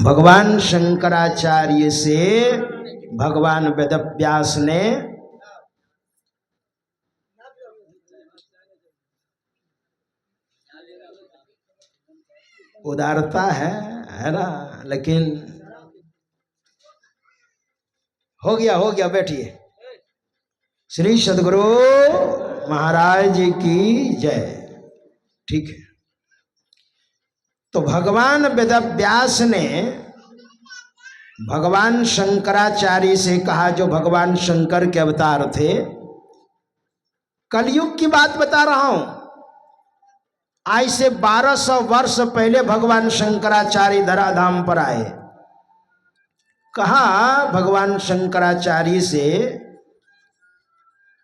भगवान शंकराचार्य से भगवान वेदव्यास ने उदारता है ना, लेकिन हो गया बैठिए। श्री सद्गुरु महाराज जी की जय। ठीक है, तो भगवान वेदव्यास ने भगवान शंकराचार्य से कहा, जो भगवान शंकर के अवतार थे। कलयुग की बात बता रहा हूं, आज से 1200 वर्ष पहले भगवान शंकराचार्य धराधाम पर आए। कहा भगवान शंकराचार्य से,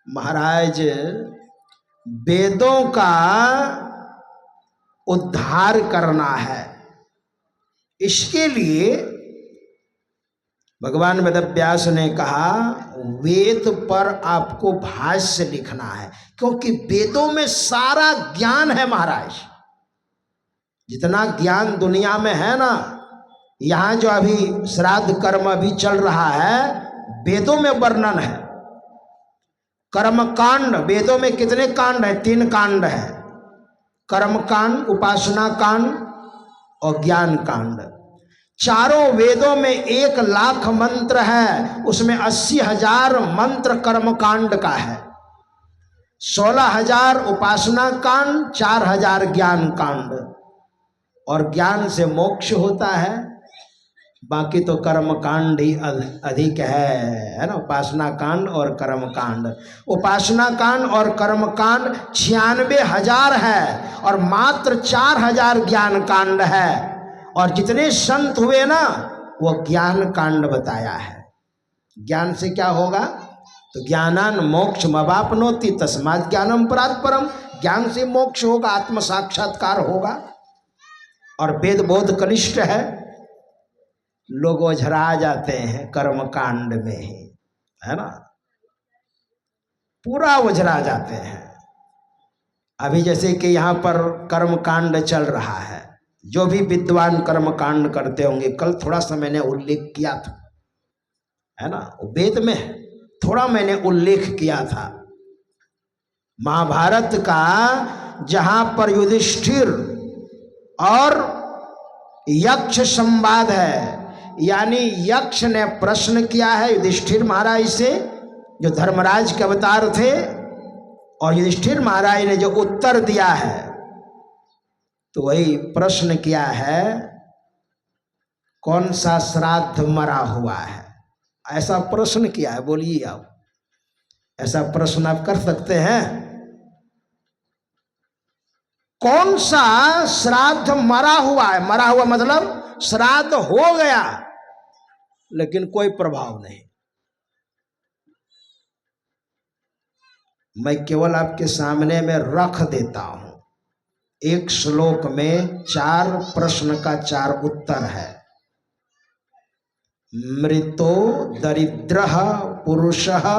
महाराज वेदों का उद्धार करना है, इसके लिए भगवान वेदव्यास ने कहा वेद पर आपको भाष्य लिखना है, क्योंकि वेदों में सारा ज्ञान है महाराज। जितना ज्ञान दुनिया में है ना, यहाँ जो अभी श्राद्ध कर्म अभी चल रहा है, वेदों में वर्णन है। कर्म कांड, वेदों में कितने कांड है? 3 कांड है, कर्म कांड, उपासना कांड और ज्ञान कांड। चारों वेदों में 1 लाख मंत्र है, उसमें 80,000 मंत्र कर्म कांड का है, 16,000 उपासना कांड, 4,000 ज्ञान कांड। और ज्ञान से मोक्ष होता है, बाकी तो कर्म कांड ही अधिक है ना, उपासना कांड और कर्म कांड। उपासना कांड और कर्म कांड 96,000 है और मात्र 4,000 ज्ञान कांड है। और जितने संत हुए ना, वो ज्ञान कांड बताया है। ज्ञान से क्या होगा? तो ज्ञानान मोक्ष मवाप्नोति तस्मात् ज्ञानम परात् परम। ज्ञान से मोक्ष होगा, आत्म साक्षात्कार होगा। और वेद बोध कनिष्ठ है, लोग ओझरा जाते हैं कर्म कांड में ही, है ना, पूरा ओझरा जाते हैं। अभी जैसे कि यहाँ पर कर्म कांड चल रहा है, जो भी विद्वान कर्म कांड करते होंगे, कल थोड़ा सा मैंने उल्लेख किया था, है ना, वेद में थोड़ा मैंने उल्लेख किया था। महाभारत का जहां पर युधिष्ठिर और यक्ष संवाद है, यानी यक्ष ने प्रश्न किया है युधिष्ठिर महाराज से, जो धर्मराज के अवतार थे, और युधिष्ठिर महाराज ने जो उत्तर दिया है, तो वही प्रश्न किया है, कौन सा श्राद्ध मरा हुआ है? ऐसा प्रश्न किया है। बोलिए आप, ऐसा प्रश्न आप कर सकते हैं? कौन सा श्राद्ध मरा हुआ है? मरा हुआ मतलब श्राद्ध हो गया लेकिन कोई प्रभाव नहीं। मैं केवल आपके सामने में रख देता हूं। एक श्लोक में 4 प्रश्न का 4 उत्तर है। मृतो दरिद्रः पुरुषः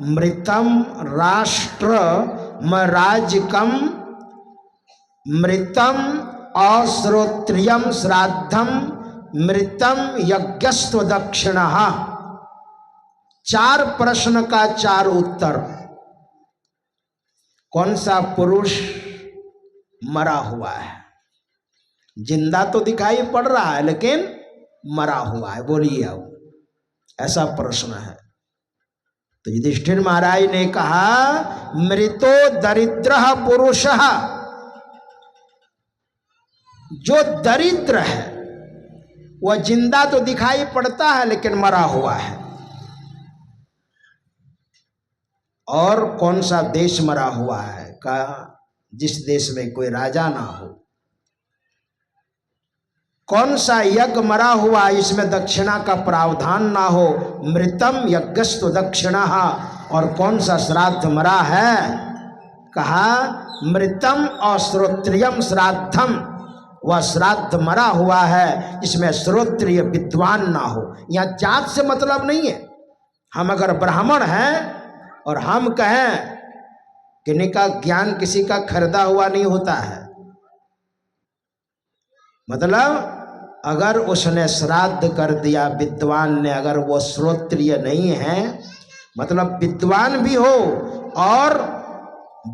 मृतम राष्ट्र मराजिकम मृतम अश्रोत्रियम श्राद्धम मृतम यज्ञस्व दक्षिणः। 4 प्रश्न का 4 उत्तर। कौन सा पुरुष मरा हुआ है? जिंदा तो दिखाई पड़ रहा है लेकिन मरा हुआ है। बोलिए अब, ऐसा प्रश्न है। तो युधिष्ठिर महाराज ने कहा मृतो दरिद्रः पुरुषः, जो दरिद्र है वह जिंदा तो दिखाई पड़ता है लेकिन मरा हुआ है। और कौन सा देश मरा हुआ है? कहा जिस देश में कोई राजा ना हो। कौन सा यज्ञ मरा हुआ इसमें दक्षिणा का प्रावधान ना हो? मृतम यज्ञस्तु दक्षिणः। और कौन सा श्राद्ध मरा है? कहा मृतम अश्रोत्रियम श्राद्धम। वह श्राद्ध मरा हुआ है जिसमें श्रोत्रिय विद्वान ना हो। यहाँ जात से मतलब नहीं है। हम अगर ब्राह्मण हैं और हम कहें कि निका ज्ञान किसी का खरीदा हुआ नहीं होता है, मतलब अगर उसने श्राद्ध कर दिया विद्वान ने, अगर वो श्रोत्रिय नहीं है, मतलब विद्वान भी हो और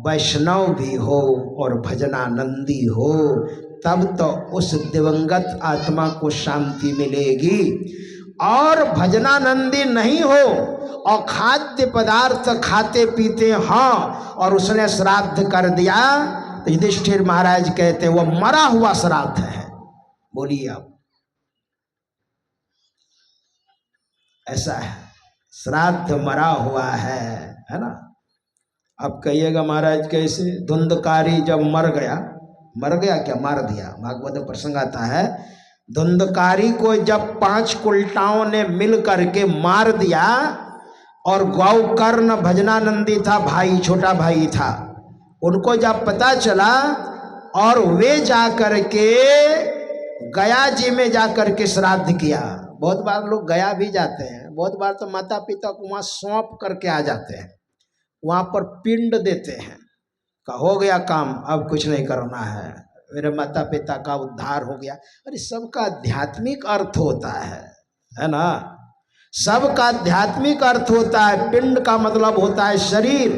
वैष्णव भी हो और भजनानंदी हो, तब तो उस दिवंगत आत्मा को शांति मिलेगी। और भजनानंदी नहीं हो और खाद्य पदार्थ खाते पीते हाँ और उसने श्राद्ध कर दिया, तो युधिष्ठिर महाराज कहते वो मरा हुआ श्राद्ध है। बोलिए आप, ऐसा है, श्राद्ध मरा हुआ है ना। अब कहिएगा महाराज कैसे? धुंधकारी जब मर गया क्या, मार दिया। भागवत में प्रसंग आता है, धुंधकारी को जब 5 कुलटाओं ने मिल करके मार दिया और गौकर्ण भजनानंदी था भाई, छोटा भाई था, उनको जब पता चला और वे जा करके गया जी में जा करके श्राद्ध किया। बहुत बार लोग गया भी जाते हैं, बहुत बार तो माता पिता को वहाँ सौंप करके आ जाते हैं, वहाँ पर पिंड देते हैं, का हो गया काम, अब कुछ नहीं करना है, मेरे माता पिता का उद्धार हो गया। अरे सबका आध्यात्मिक अर्थ होता है ना, सबका आध्यात्मिक अर्थ होता है। पिंड का मतलब होता है शरीर,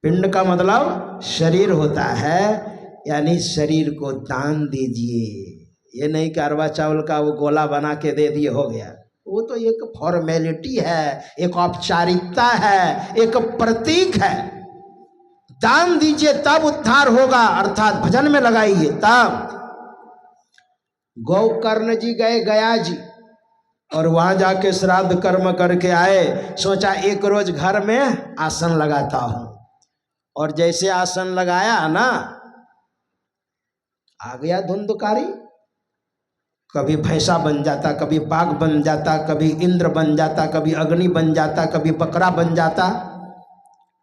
पिंड का मतलब शरीर होता है, यानी शरीर को दान दीजिए। ये नहीं कि अरवा चावल का वो गोला बना के दे दिए हो गया, वो तो एक फॉर्मेलिटी है, एक औपचारिकता है, एक प्रतीक है। दान दीजिए तब उद्धार होगा, अर्थात भजन में लगाइए तब। गौकर्ण जी गए गया जी और वहां जाके श्राद्ध कर्म करके आए, सोचा एक रोज घर में आसन लगाता हूं, और जैसे आसन लगाया ना, आ गया धुंधकारी, कभी भैंसा बन जाता, कभी बाघ बन जाता, कभी इंद्र बन जाता, कभी अग्नि बन जाता, कभी बकरा बन जाता।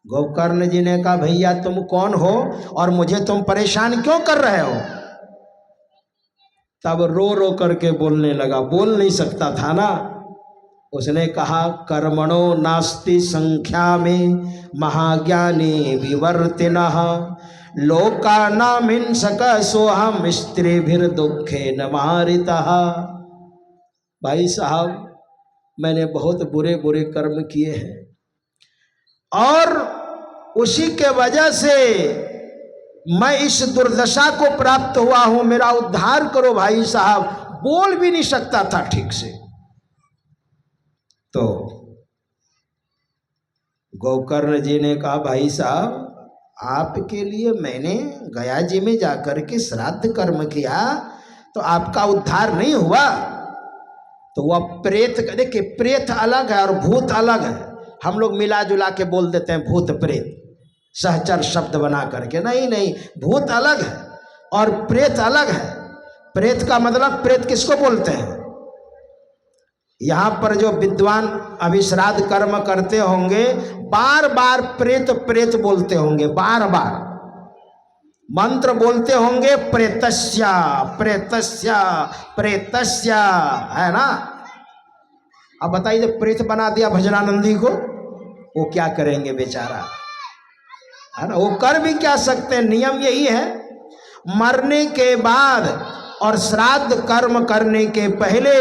गोकर्ण जी ने कहा भैया तुम कौन हो और मुझे तुम परेशान क्यों कर रहे हो? तब रो रो करके बोलने लगा, बोल नहीं सकता था ना। उसने कहा कर्मणो नास्ति संख्या में महाज्ञानी विवर्तिनः लोकानां हिंसकः सोहम स्त्रीभिर दुखे न मारितः। भाई साहब, मैंने बहुत बुरे बुरे कर्म किए हैं और उसी के वजह से मैं इस दुर्दशा को प्राप्त हुआ हूं, मेरा उद्धार करो भाई साहब। बोल भी नहीं सकता था ठीक से। तो गोकर्ण जी ने कहा भाई साहब, आपके लिए मैंने गया जी में जाकर के श्राद्ध कर्म किया, तो आपका उद्धार नहीं हुआ। तो वह प्रेत, देखिए प्रेत अलग है और भूत अलग है। हम लोग मिला जुला के बोल देते हैं भूत प्रेत, सहचर शब्द बना करके। नहीं नहीं, भूत अलग है और प्रेत अलग है। प्रेत का मतलब, प्रेत किसको बोलते हैं? यहाँ पर जो विद्वान अभी श्राद्ध कर्म करते होंगे, बार बार प्रेत प्रेत बोलते होंगे, बार बार मंत्र बोलते होंगे, प्रेतस्या प्रेतस्या प्रेतस्या, है ना। अब बताइए, जब प्रेत बना दिया भजनानंदी को, वो क्या करेंगे बेचारा, है ना। वो कर भी क्या सकते हैं, नियम यही है, मरने के बाद और श्राद्ध कर्म करने के पहले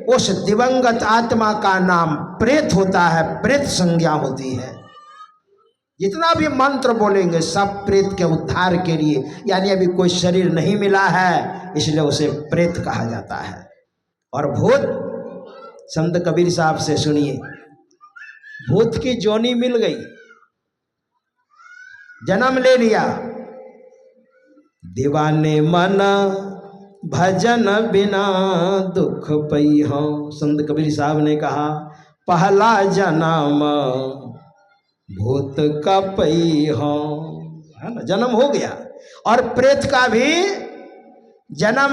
उस दिवंगत आत्मा का नाम प्रेत होता है, प्रेत संज्ञा होती है। जितना भी मंत्र बोलेंगे सब प्रेत के उद्धार के लिए, यानी अभी कोई शरीर नहीं मिला है इसलिए उसे प्रेत कहा जाता है। और भूत, संत कबीर साहब से सुनिए, भूत की जोनी मिल गई, जन्म ले लिया, दीवाने मन भजन बिना दुख पई हो। संत कबीर साहब ने कहा पहला जन्म भूत का पई हो, है ना, जन्म हो गया। और प्रेत का भी जन्म